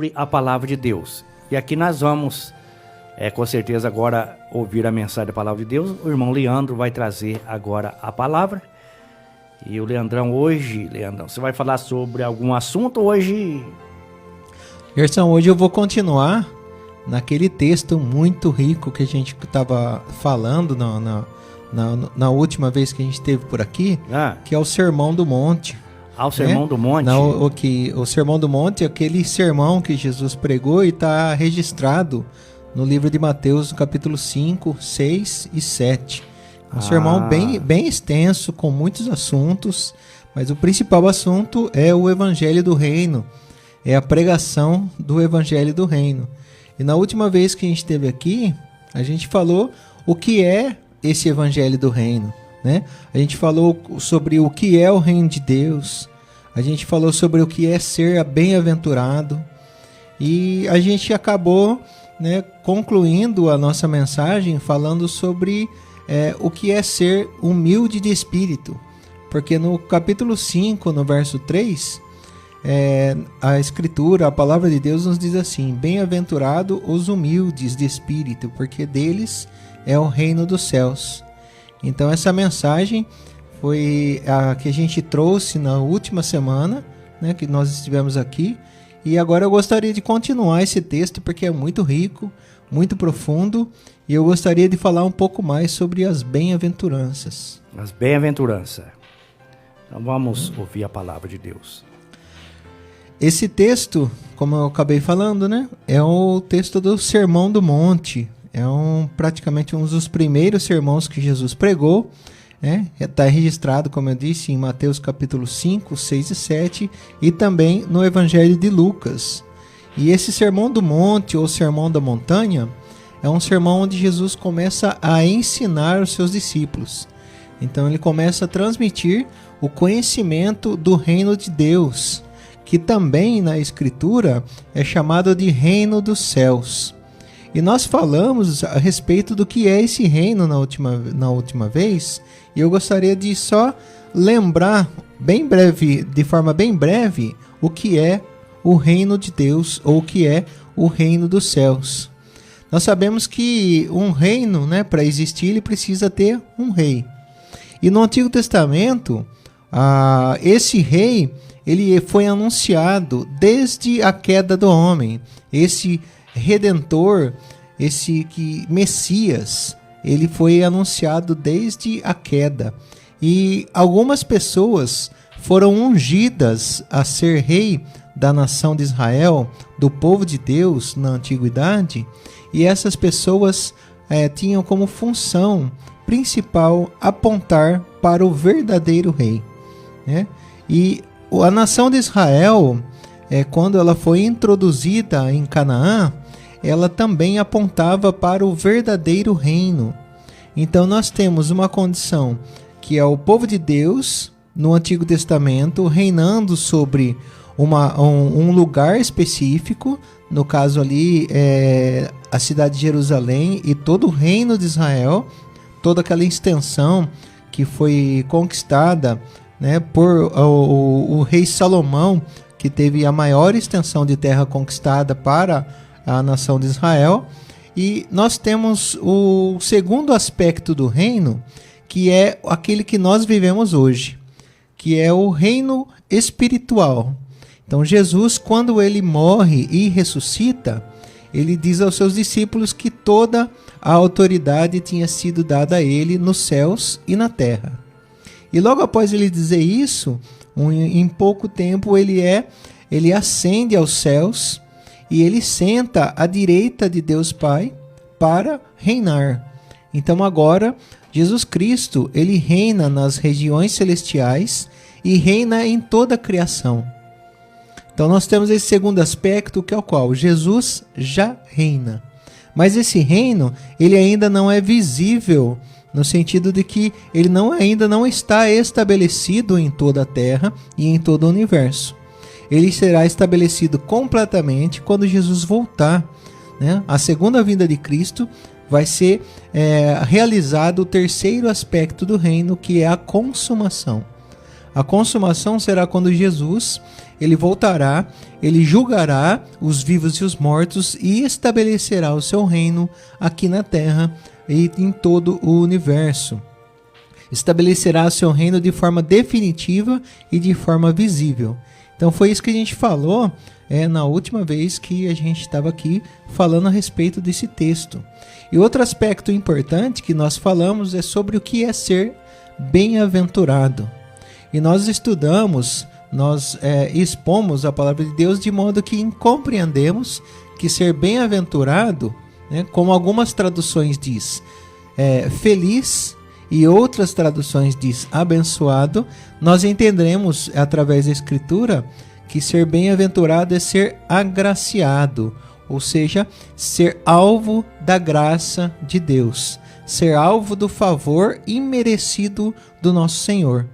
sobre a palavra de Deus. E aqui nós vamos, com certeza, agora ouvir a mensagem da palavra de Deus. O irmão Leandro vai trazer agora a palavra. E o Leandrão, você vai falar sobre algum assunto hoje? Gerson, hoje eu vou continuar naquele texto muito rico que a gente estava falando na última vez que a gente esteve por aqui, que é o Sermão do Monte. O Sermão do Monte? O Sermão do Monte é aquele sermão que Jesus pregou e está registrado no livro de Mateus, no capítulo 5, 6 e 7. Um sermão bem extenso, com muitos assuntos, mas o principal assunto é o Evangelho do Reino, é a pregação do Evangelho do Reino. E na última vez que a gente esteve aqui, a gente falou o que é esse Evangelho do Reino, né? A gente falou sobre o que é o Reino de Deus, a gente falou sobre o que é ser bem-aventurado, e a gente acabou, né, concluindo a nossa mensagem falando sobre o que é ser humilde de espírito, porque no capítulo 5, no verso 3, a Escritura, a palavra de Deus nos diz assim: bem-aventurado os humildes de espírito, porque deles é o reino dos céus. Então essa mensagem foi a que a gente trouxe na última semana, né, que nós estivemos aqui, e agora eu gostaria de continuar esse texto porque é muito rico, muito profundo, e eu gostaria de falar um pouco mais sobre as bem-aventuranças. As bem-aventuranças. Então vamos ouvir a palavra de Deus. Esse texto, como eu acabei falando, né, é o texto do Sermão do Monte. É praticamente um dos primeiros sermões que Jesus pregou. Está registrado, como eu disse, em Mateus capítulo 5, 6 e 7 e também no Evangelho de Lucas. E esse Sermão do Monte, ou Sermão da Montanha, é um sermão onde Jesus começa a ensinar os seus discípulos. Então ele começa a transmitir o conhecimento do reino de Deus, que também na Escritura é chamado de reino dos céus. E nós falamos a respeito do que é esse reino na última vez, e eu gostaria de só lembrar de forma bem breve, o que é o reino de Deus, ou o que é o reino dos céus. Nós sabemos que um reino, né, para existir, ele precisa ter um rei. E no Antigo Testamento, esse rei, ele foi anunciado desde a queda do homem. Esse Redentor, Messias, ele foi anunciado desde a queda. E algumas pessoas foram ungidas a ser rei da nação de Israel, do povo de Deus na antiguidade, e essas pessoas tinham como função principal apontar para o verdadeiro rei, né? E a nação de Israel, quando ela foi introduzida em Canaã, ela também apontava para o verdadeiro reino. Então nós temos uma condição que é o povo de Deus no Antigo Testamento reinando sobre um lugar específico, no caso ali a cidade de Jerusalém e todo o reino de Israel, toda aquela extensão que foi conquistada, né, por o rei Salomão, que teve a maior extensão de terra conquistada para a nação de Israel. E nós temos o segundo aspecto do reino, que é aquele que nós vivemos hoje, que é o reino espiritual. Então Jesus, quando ele morre e ressuscita, ele diz aos seus discípulos que toda a autoridade tinha sido dada a ele nos céus e na terra. E logo após ele dizer isso, em pouco tempo ele ascende aos céus e ele senta à direita de Deus Pai para reinar. Então agora Jesus Cristo, ele reina nas regiões celestiais e reina em toda a criação. Então nós temos esse segundo aspecto, que é o qual Jesus já reina. Mas esse reino, ele ainda não é visível, no sentido de que ele ainda não está estabelecido em toda a terra e em todo o universo. Ele será estabelecido completamente quando Jesus voltar, né? A segunda vinda de Cristo vai ser realizado o terceiro aspecto do reino, que é a consumação. A consumação será quando Jesus, ele voltará, ele julgará os vivos e os mortos e estabelecerá o seu reino aqui na terra e em todo o universo. Estabelecerá o seu reino de forma definitiva e de forma visível. Então foi isso que a gente falou na última vez que a gente estava aqui falando a respeito desse texto. E outro aspecto importante que nós falamos é sobre o que é ser bem-aventurado. E nós estudamos, nós expomos a palavra de Deus de modo que compreendemos que ser bem-aventurado, como algumas traduções diz, feliz, e outras traduções diz abençoado, nós entendemos através da Escritura que ser bem-aventurado é ser agraciado, ou seja, ser alvo da graça de Deus, ser alvo do favor imerecido do nosso Senhor.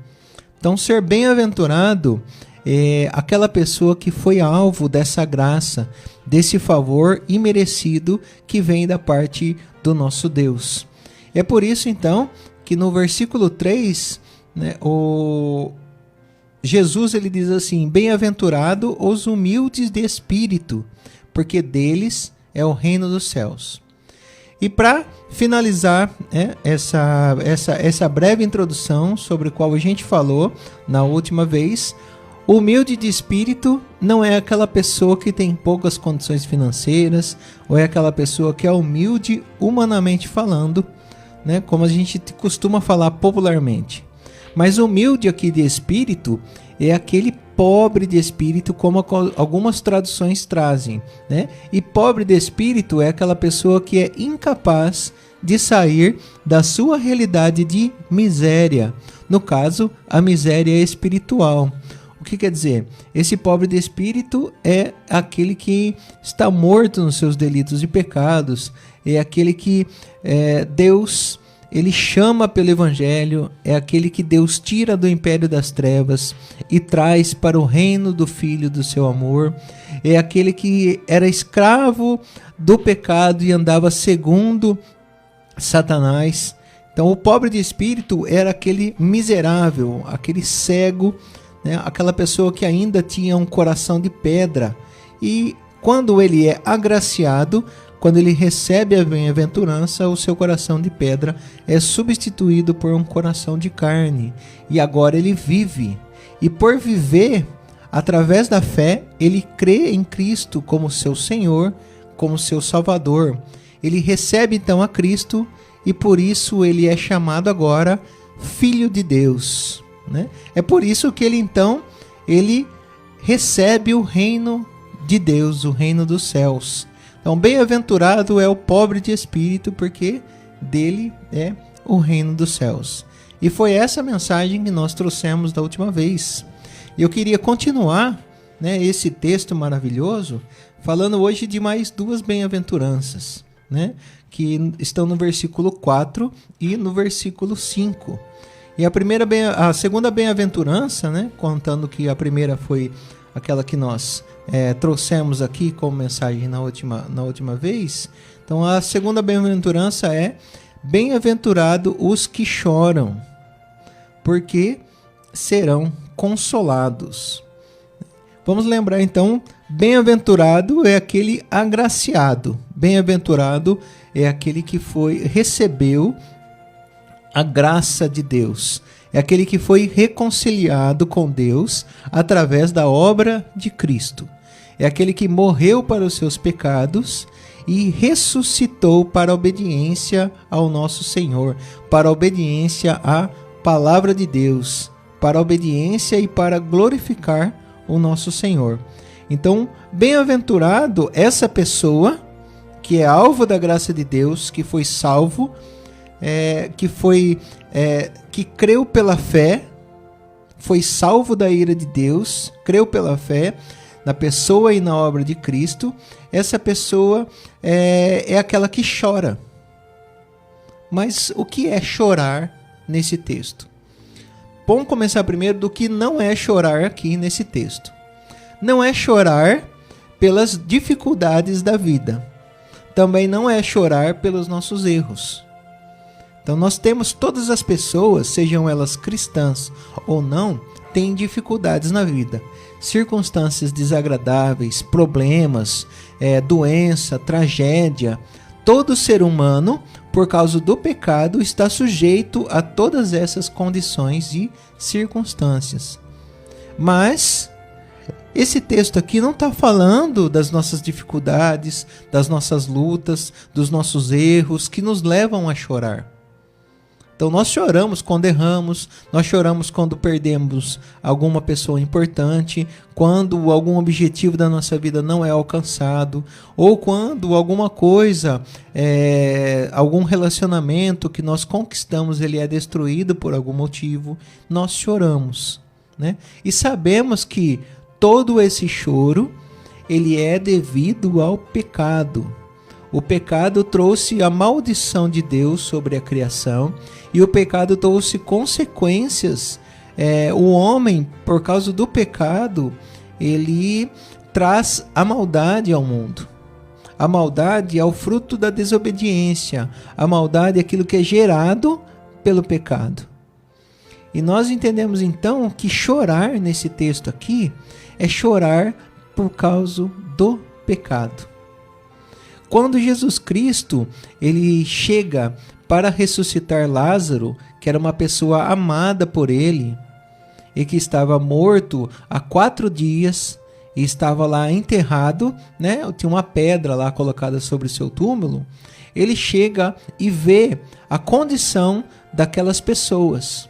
Então, ser bem-aventurado é aquela pessoa que foi alvo dessa graça, desse favor imerecido que vem da parte do nosso Deus. É por isso, então, que no versículo 3, Jesus ele diz assim: bem-aventurado os humildes de espírito, porque deles é o reino dos céus. E para finalizar essa breve introdução sobre o qual a gente falou na última vez, o humilde de espírito não é aquela pessoa que tem poucas condições financeiras, ou é aquela pessoa que é humilde humanamente falando, como a gente costuma falar popularmente. Mas humilde aqui de espírito é aquele pobre de espírito, como algumas traduções trazem, E pobre de espírito é aquela pessoa que é incapaz de sair da sua realidade de miséria. No caso, a miséria espiritual. O que quer dizer? Esse pobre de espírito é aquele que está morto nos seus delitos e pecados, é aquele que Deus ele chama pelo Evangelho, é aquele que Deus tira do império das trevas e traz para o reino do Filho do seu amor, é aquele que era escravo do pecado e andava segundo Satanás. Então o pobre de espírito era aquele miserável, aquele cego, aquela pessoa que ainda tinha um coração de pedra. E quando ele é agraciado, quando ele recebe a bem-aventurança, o seu coração de pedra é substituído por um coração de carne. E agora ele vive. E por viver, através da fé, ele crê em Cristo como seu Senhor, como seu Salvador. Ele recebe então a Cristo e por isso ele é chamado agora Filho de Deus. É por isso que ele recebe o reino de Deus, o reino dos céus. Então, bem-aventurado é o pobre de espírito, porque dele é o reino dos céus. E foi essa mensagem que nós trouxemos da última vez. E eu queria continuar esse texto maravilhoso, falando hoje de mais duas bem-aventuranças, que estão no versículo 4 e no versículo 5. E a segunda bem-aventurança, contando que a primeira foi aquela que nós trouxemos aqui como mensagem na última vez. Então a segunda bem-aventurança é: bem-aventurado os que choram, porque serão consolados. Vamos lembrar então, bem-aventurado é aquele agraciado, bem-aventurado é aquele que recebeu a graça de Deus. É aquele que foi reconciliado com Deus através da obra de Cristo. É aquele que morreu para os seus pecados e ressuscitou para a obediência ao nosso Senhor, para a obediência à palavra de Deus, para a obediência e para glorificar o nosso Senhor. Então, bem-aventurado essa pessoa que é alvo da graça de Deus, que foi salvo, que creu pela fé, foi salvo da ira de Deus, creu pela fé na pessoa e na obra de Cristo. Essa pessoa é aquela que chora. Mas o que é chorar nesse texto? Vamos começar primeiro do que não é chorar aqui nesse texto. Não é chorar pelas dificuldades da vida. Também não é chorar pelos nossos erros. Então nós temos todas as pessoas, sejam elas cristãs ou não, têm dificuldades na vida. Circunstâncias desagradáveis, problemas, doença, tragédia. Todo ser humano, por causa do pecado, está sujeito a todas essas condições e circunstâncias. Mas esse texto aqui não está falando das nossas dificuldades, das nossas lutas, dos nossos erros que nos levam a chorar. Então nós choramos quando erramos, nós choramos quando perdemos alguma pessoa importante, quando algum objetivo da nossa vida não é alcançado, ou quando alguma coisa, algum relacionamento que nós conquistamos, ele é destruído por algum motivo, nós choramos, né? E sabemos que todo esse choro, ele é devido ao pecado. O pecado trouxe a maldição de Deus sobre a criação e o pecado trouxe consequências. O homem, por causa do pecado, ele traz a maldade ao mundo. A maldade é o fruto da desobediência. A maldade é aquilo que é gerado pelo pecado. E nós entendemos então que chorar nesse texto aqui é chorar por causa do pecado. Quando Jesus Cristo ele chega para ressuscitar Lázaro, que era uma pessoa amada por ele, e que estava morto há 4 dias, e estava lá enterrado, né? Tinha uma pedra lá colocada sobre o seu túmulo, ele chega e vê a condição daquelas pessoas.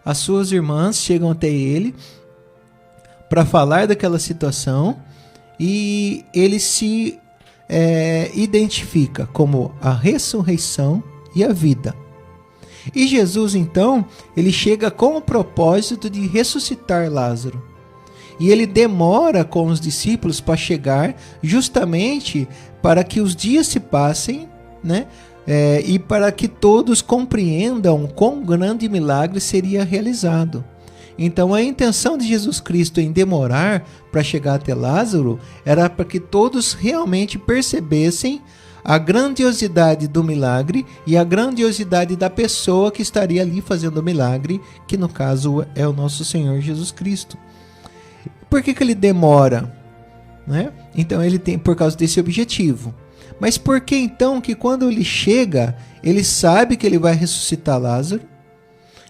As suas irmãs chegam até ele para falar daquela situação, e ele se identifica como a ressurreição e a vida. E Jesus, então, ele chega com o propósito de ressuscitar Lázaro. E ele demora com os discípulos para chegar, justamente para que os dias se passem, né? E para que todos compreendam quão grande milagre seria realizado. Então a intenção de Jesus Cristo em demorar para chegar até Lázaro era para que todos realmente percebessem a grandiosidade do milagre e a grandiosidade da pessoa que estaria ali fazendo o milagre, que no caso é o nosso Senhor Jesus Cristo. Por que ele demora? Né? Então ele tem por causa desse objetivo. Mas por que então que quando ele chega, ele sabe que ele vai ressuscitar Lázaro?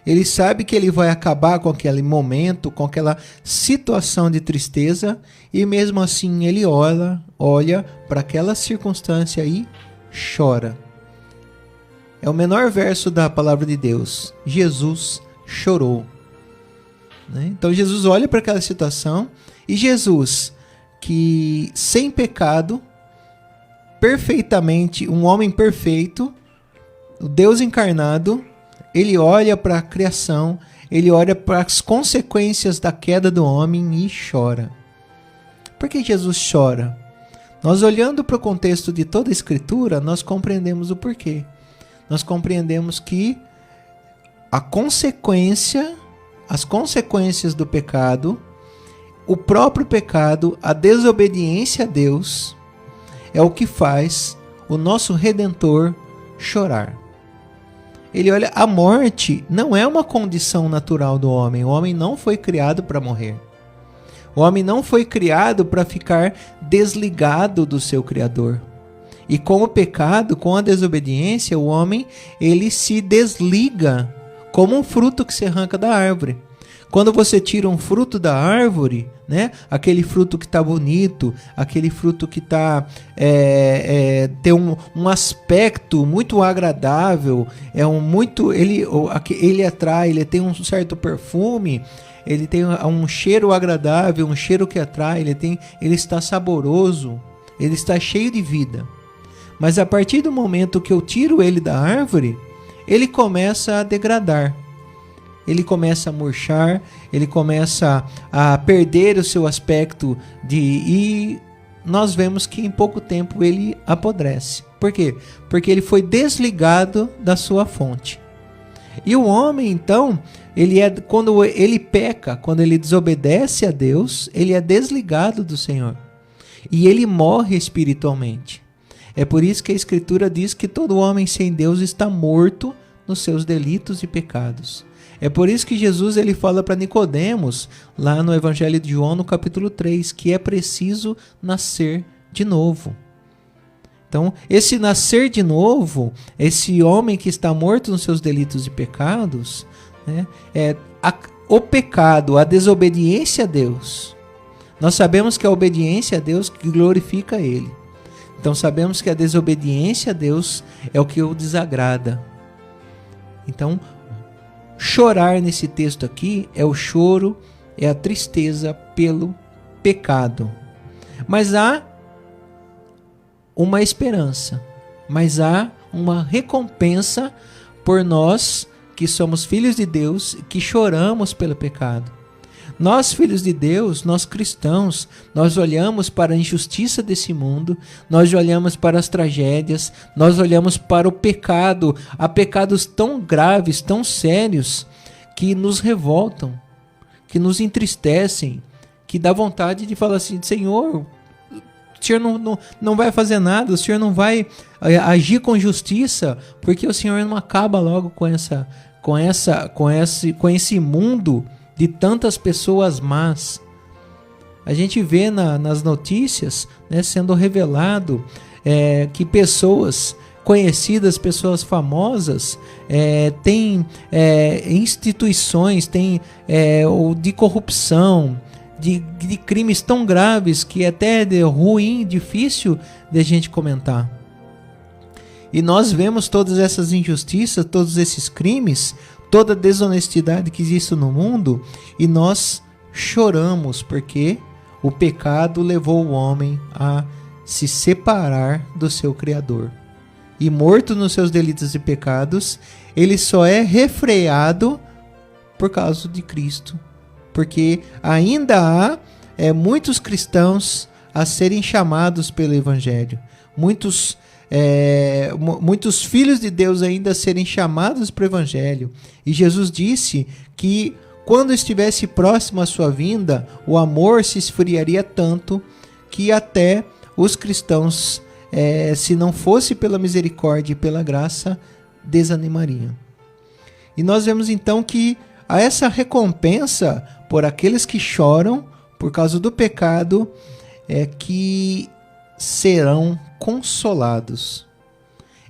Ele sabe que ele vai acabar com aquele momento, com aquela situação de tristeza, e mesmo assim ele olha para aquela circunstância e chora. É o menor verso da palavra de Deus. Jesus chorou. Então Jesus olha para aquela situação, e Jesus, que sem pecado, perfeitamente, um homem perfeito, o Deus encarnado, ele olha para a criação, ele olha para as consequências da queda do homem e chora. Por que Jesus chora? Nós olhando para o contexto de toda a Escritura, nós compreendemos o porquê. Nós compreendemos que as consequências do pecado, o próprio pecado, a desobediência a Deus, é o que faz o nosso Redentor chorar. Ele olha, a morte não é uma condição natural do homem. O homem não foi criado para morrer. O homem não foi criado para ficar desligado do seu Criador. E com o pecado, com a desobediência, o homem ele se desliga como um fruto que se arranca da árvore. Quando você tira um fruto da árvore, né, aquele fruto que está bonito, aquele fruto que tem um aspecto muito agradável, ele atrai, ele tem um certo perfume, ele tem um cheiro agradável, um cheiro que atrai, ele está saboroso, ele está cheio de vida. Mas a partir do momento que eu tiro ele da árvore, ele começa a degradar. Ele começa a murchar, ele começa a perder o seu aspecto e nós vemos que em pouco tempo ele apodrece. Por quê? Porque ele foi desligado da sua fonte. E o homem, então, quando ele peca, quando ele desobedece a Deus, ele é desligado do Senhor. E ele morre espiritualmente. É por isso que a Escritura diz que todo homem sem Deus está morto nos seus delitos e pecados. É por isso que Jesus ele fala para Nicodemos, lá no Evangelho de João, no capítulo 3, que é preciso nascer de novo. Então, esse nascer de novo, esse homem que está morto nos seus delitos e pecados, né, o pecado, a desobediência a Deus. Nós sabemos que a obediência a Deus que glorifica Ele. Então sabemos que a desobediência a Deus é o que o desagrada. Então, chorar nesse texto aqui é o choro, é a tristeza pelo pecado. Mas há uma esperança, mas há uma recompensa por nós que somos filhos de Deus, que choramos pelo pecado. Nós, filhos de Deus, nós cristãos, nós olhamos para a injustiça desse mundo, nós olhamos para as tragédias, nós olhamos para o pecado, há pecados tão graves, tão sérios, que nos revoltam, que nos entristecem, que dá vontade de falar assim, Senhor, o Senhor não vai fazer nada, o Senhor não vai agir com justiça, porque o Senhor não acaba logo com esse mundo de tantas pessoas más. A gente vê nas notícias, né, sendo revelado que pessoas conhecidas, pessoas famosas, têm instituições, têm de corrupção, de crimes tão graves que é até ruim, difícil de a gente comentar. E nós vemos todas essas injustiças, todos esses crimes, toda a desonestidade que existe no mundo, e nós choramos porque o pecado levou o homem a se separar do seu Criador. E morto nos seus delitos e pecados, ele só é refreado por causa de Cristo. Porque ainda há muitos cristãos a serem chamados pelo Evangelho. Muitos filhos de Deus ainda a serem chamados para o Evangelho. E Jesus disse que quando estivesse próximo à sua vinda, o amor se esfriaria tanto que até os cristãos, se não fosse pela misericórdia e pela graça, desanimariam. E nós vemos então que há essa recompensa por aqueles que choram por causa do pecado, que serão consolados.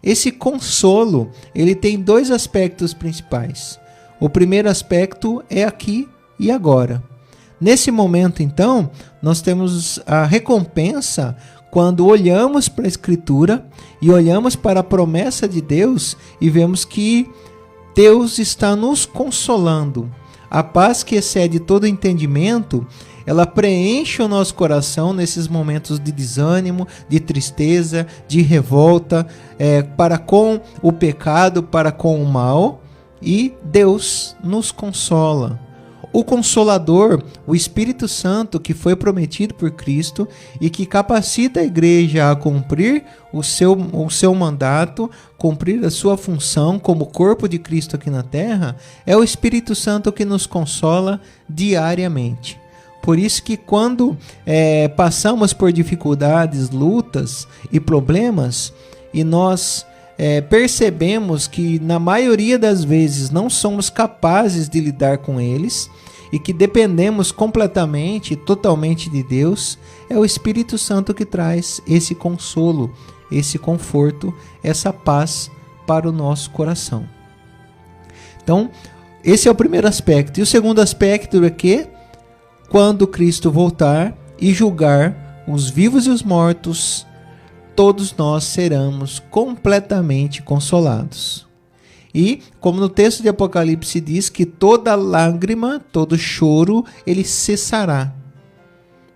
Esse consolo, ele tem dois aspectos principais. O primeiro aspecto é aqui e agora. Nesse momento, então, nós temos a recompensa quando olhamos para a Escritura e olhamos para a promessa de Deus e vemos que Deus está nos consolando. A paz que excede todo entendimento, ela preenche o nosso coração nesses momentos de desânimo, de tristeza, de revolta, para com o pecado, para com o mal, e Deus nos consola. O Consolador, o Espírito Santo, que foi prometido por Cristo e que capacita a igreja a cumprir o seu mandato, cumprir a sua função como corpo de Cristo aqui na terra, é o Espírito Santo que nos consola diariamente. Por isso que quando passamos por dificuldades, lutas e problemas, e nós percebemos que na maioria das vezes não somos capazes de lidar com eles e que dependemos completamente e totalmente de Deus, é o Espírito Santo que traz esse consolo, esse conforto, essa paz para o nosso coração. Então, esse é o primeiro aspecto. E o segundo aspecto é que quando Cristo voltar e julgar os vivos e os mortos, todos nós seremos completamente consolados. E, como no texto de Apocalipse diz, que toda lágrima, todo choro, ele cessará.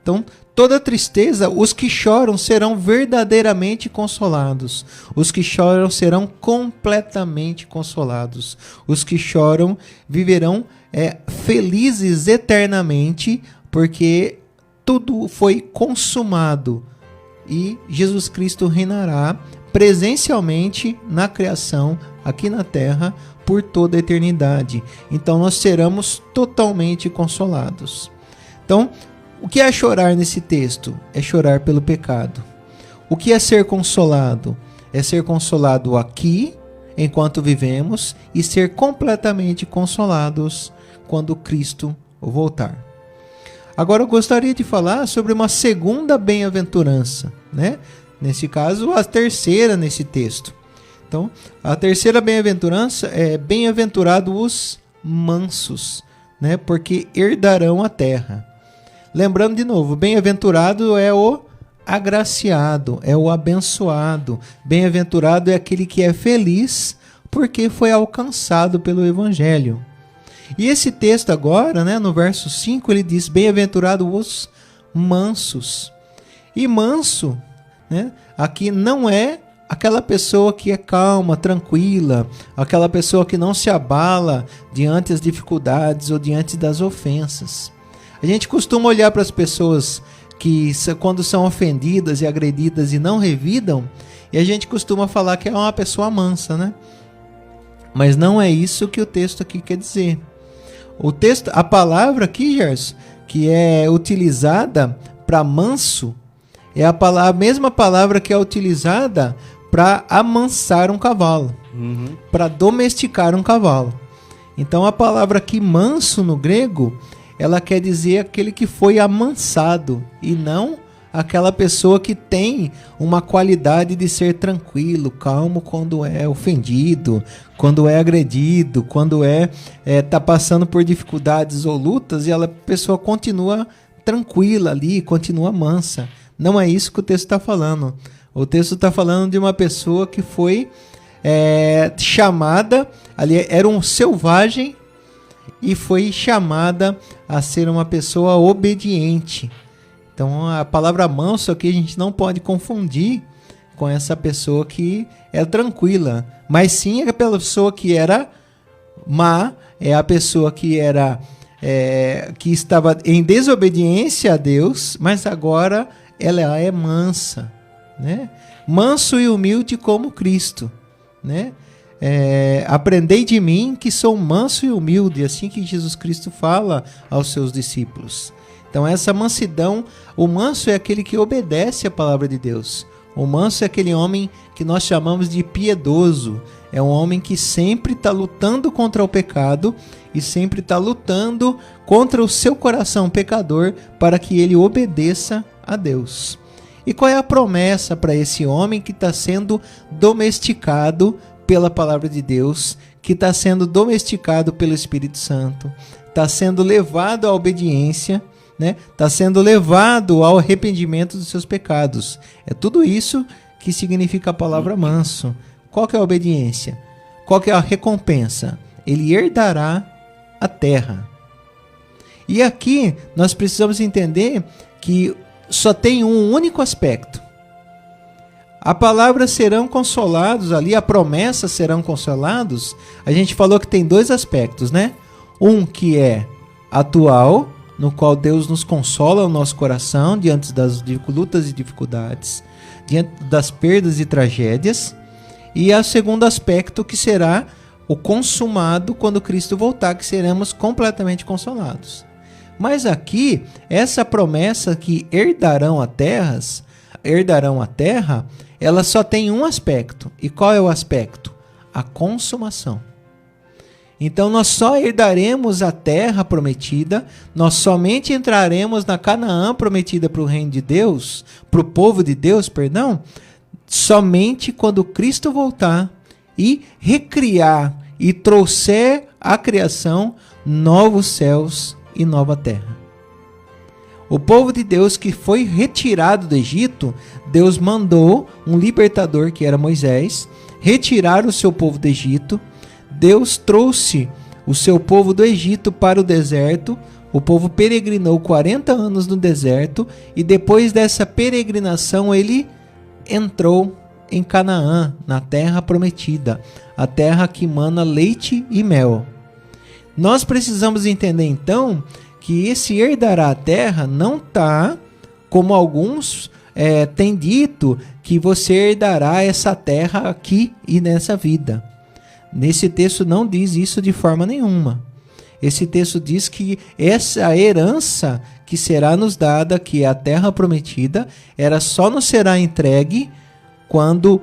Então, toda tristeza, os que choram serão verdadeiramente consolados. Os que choram serão completamente consolados. Os que choram viverão felizes eternamente, porque tudo foi consumado. E Jesus Cristo reinará presencialmente na criação, aqui na terra, por toda a eternidade. Então nós seremos totalmente consolados. Então, o que é chorar nesse texto? É chorar pelo pecado. O que é ser consolado? É ser consolado aqui, enquanto vivemos e ser completamente consolados quando Cristo voltar. Agora eu gostaria de falar sobre uma segunda bem-aventurança, né? Nesse caso, a terceira nesse texto. Então, a terceira bem-aventurança é bem-aventurados os mansos, né? Porque herdarão a terra. Lembrando de novo, bem-aventurado é o agraciado, é o abençoado. Bem-aventurado é aquele que é feliz porque foi alcançado pelo Evangelho. E esse texto agora, né, no verso 5, ele diz, bem-aventurados os mansos. E manso, né, aqui não é aquela pessoa que é calma, tranquila, aquela pessoa que não se abala diante das dificuldades ou diante das ofensas. A gente costuma olhar para as pessoas que quando são ofendidas e agredidas e não revidam, e a gente costuma falar que é uma pessoa mansa, né? Mas não é isso que o texto aqui quer dizer. O texto, a palavra aqui, Gerson, que é utilizada para manso, é a mesma palavra que é utilizada para amansar um cavalo, para domesticar um cavalo. Então a palavra aqui manso no grego, ela quer dizer aquele que foi amansado e não aquela pessoa que tem uma qualidade de ser tranquilo, calmo quando é ofendido, quando é agredido, quando tá passando por dificuldades ou lutas e a pessoa continua tranquila ali, continua mansa. Não é isso que o texto está falando. O texto está falando de uma pessoa que foi chamada, ali era um selvagem e foi chamada a ser uma pessoa obediente. Então a palavra manso aqui a gente não pode confundir com essa pessoa que é tranquila, mas sim a pessoa que era má, é a pessoa que que estava em desobediência a Deus, mas agora ela é mansa, né? Manso e humilde como Cristo, né? Aprendei de mim que sou manso e humilde, assim que Jesus Cristo fala aos seus discípulos. Então essa mansidão, o manso é aquele que obedece a palavra de Deus. O manso é aquele homem que nós chamamos de piedoso. É um homem que sempre está lutando contra o pecado e sempre está lutando contra o seu coração pecador para que ele obedeça a Deus. E qual é a promessa para esse homem que está sendo domesticado pela palavra de Deus, que está sendo domesticado pelo Espírito Santo, está sendo levado à obediência, né? Está sendo levado ao arrependimento dos seus pecados. É tudo isso que significa a palavra manso. Qual que é a obediência? Qual que é a recompensa? Ele herdará a terra. E aqui nós precisamos entender que só tem um único aspecto. A palavra serão consolados, ali a promessa serão consolados. A gente falou que tem dois aspectos, né? Um que é atual, no qual Deus nos consola o nosso coração diante das lutas e dificuldades, diante das perdas e tragédias. E o segundo aspecto que será o consumado quando Cristo voltar, que seremos completamente consolados. Mas aqui, essa promessa que herdarão a terra, ela só tem um aspecto. E qual é o aspecto? A consumação. Então nós só herdaremos a terra prometida, nós somente entraremos na Canaã prometida para o reino de Deus, para o povo de Deus, perdão, somente quando Cristo voltar e recriar e trouxer à criação novos céus e nova terra. O povo de Deus que foi retirado do Egito, Deus mandou um libertador que era Moisés, retirar o seu povo do Egito. Deus trouxe o seu povo do Egito para o deserto. O povo peregrinou 40 anos no deserto e depois dessa peregrinação ele entrou em Canaã, na terra prometida, a terra que mana leite e mel. Nós precisamos entender então que esse herdará a terra não está, como alguns têm dito, que você herdará essa terra aqui e nessa vida. Nesse texto não diz isso de forma nenhuma. Esse texto diz que essa herança que será nos dada, que é a terra prometida, ela só nos será entregue quando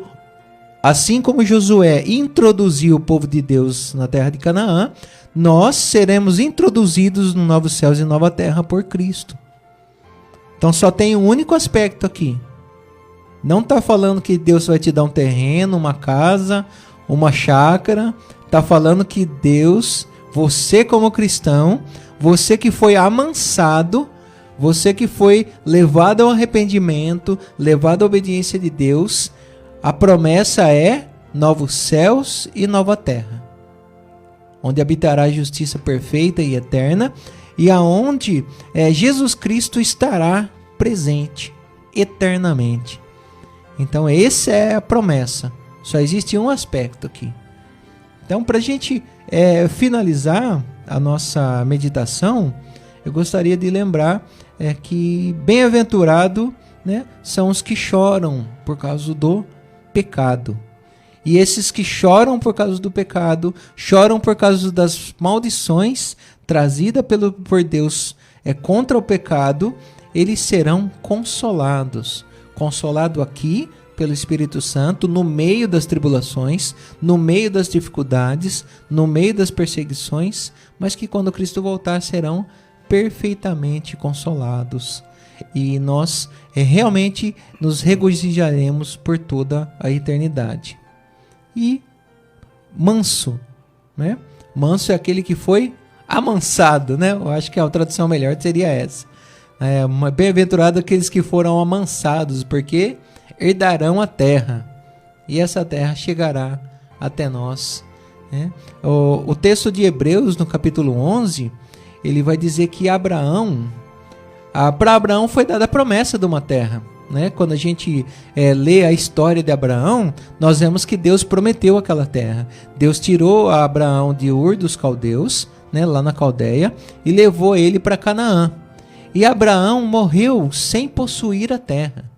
assim como Josué introduziu o povo de Deus na terra de Canaã, nós seremos introduzidos no novo céus e nova terra por Cristo. Então só tem um único aspecto aqui. Não está falando que Deus vai te dar um terreno, uma casa, uma chácara. Está falando que Deus, você como cristão, você que foi amansado, você que foi levado ao arrependimento, levado à obediência de Deus, a promessa é novos céus e nova terra, onde habitará a justiça perfeita e eterna, e aonde Jesus Cristo estará presente eternamente. Então essa é a promessa. Só existe um aspecto aqui. Então, para a gente finalizar a nossa meditação, eu gostaria de lembrar que bem-aventurado, né, são os que choram por causa do pecado. E esses que choram por causa do pecado, choram por causa das maldições trazidas por Deus contra o pecado, eles serão consolados. Consolado aqui pelo Espírito Santo, no meio das tribulações, no meio das dificuldades, no meio das perseguições, mas que quando Cristo voltar serão perfeitamente consolados. E nós realmente nos regozijaremos por toda a eternidade. E manso, né? Manso é aquele que foi amansado, né? Eu acho que a tradução melhor seria essa. Bem-aventurado aqueles que foram amansados, porque herdarão a terra, e essa terra chegará até nós, né? O texto de Hebreus, no capítulo 11, ele vai dizer que para Abraão foi dada a promessa de uma terra, né? Quando a gente lê a história de Abraão, nós vemos que Deus prometeu aquela terra. Deus tirou a Abraão de Ur dos Caldeus, né, lá na Caldeia, e levou ele para Canaã. E Abraão morreu sem possuir a terra.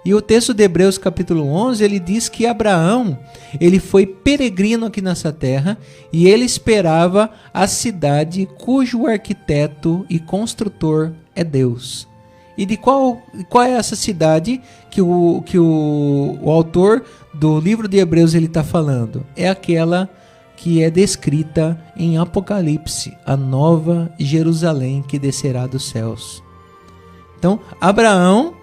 E o texto de Hebreus capítulo 11, ele diz que Abraão, ele foi peregrino aqui nessa terra e ele esperava a cidade cujo arquiteto e construtor é Deus. E de qual é essa cidade que o autor do livro de Hebreus ele está falando? É aquela que é descrita em Apocalipse, a nova Jerusalém que descerá dos céus. Então, Abraão,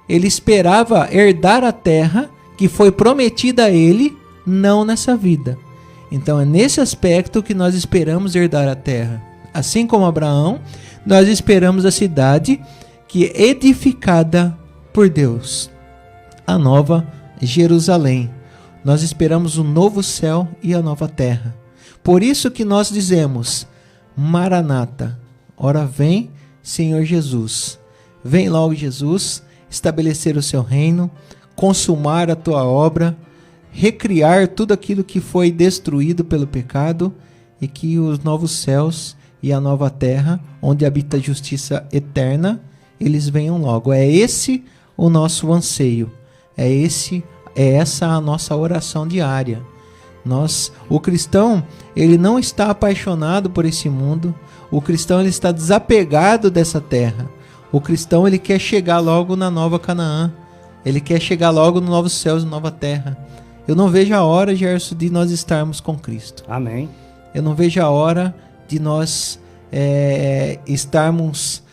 ele esperava herdar a terra que foi prometida a ele, não nessa vida. Então, é nesse aspecto que nós esperamos herdar a terra. Assim como Abraão, nós esperamos a cidade que é edificada por Deus, a nova Jerusalém. Nós esperamos o novo céu e a nova terra. Por isso que nós dizemos, Maranata, ora vem, Senhor Jesus. Vem logo, Jesus, estabelecer o seu reino, consumar a tua obra, recriar tudo aquilo que foi destruído pelo pecado, e que os novos céus e a nova terra, onde habita a justiça eterna, eles venham logo. É esse o nosso anseio. É essa a nossa oração diária. O cristão, ele não está apaixonado por esse mundo. O cristão, ele está desapegado dessa terra. O cristão, ele quer chegar logo na nova Canaã. Ele quer chegar logo no novos céus e nova terra. Eu não vejo a hora, Gerson, de nós estarmos com Cristo. Amém. Eu não vejo a hora de nós estarmos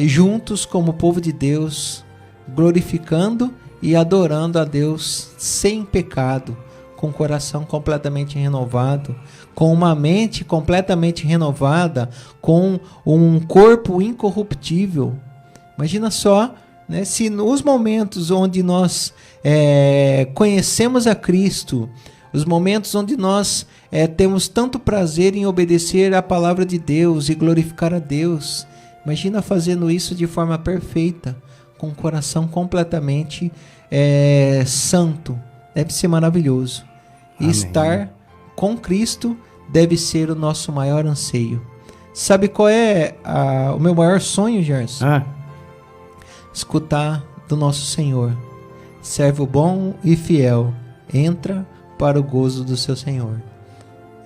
juntos como povo de Deus, glorificando e adorando a Deus sem pecado, com o coração completamente renovado, com uma mente completamente renovada, com um corpo incorruptível. Imagina só, né, se nos momentos onde nós conhecemos a Cristo, os momentos onde nós temos tanto prazer em obedecer à palavra de Deus e glorificar a Deus, imagina fazendo isso de forma perfeita, com o coração completamente santo. Deve ser maravilhoso. E estar com Cristo deve ser o nosso maior anseio. Sabe qual é o meu maior sonho, Gerson? Escutar do nosso Senhor: servo bom e fiel, entra para o gozo do seu Senhor.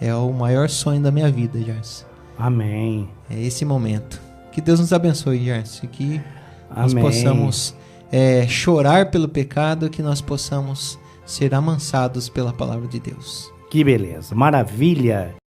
É o maior sonho da minha vida, Gerson. Amém. É esse momento. Que Deus nos abençoe, Gerson. Que nós Amém. possamos chorar pelo pecado, que nós possamos ser amansados pela palavra de Deus. Que beleza, maravilha!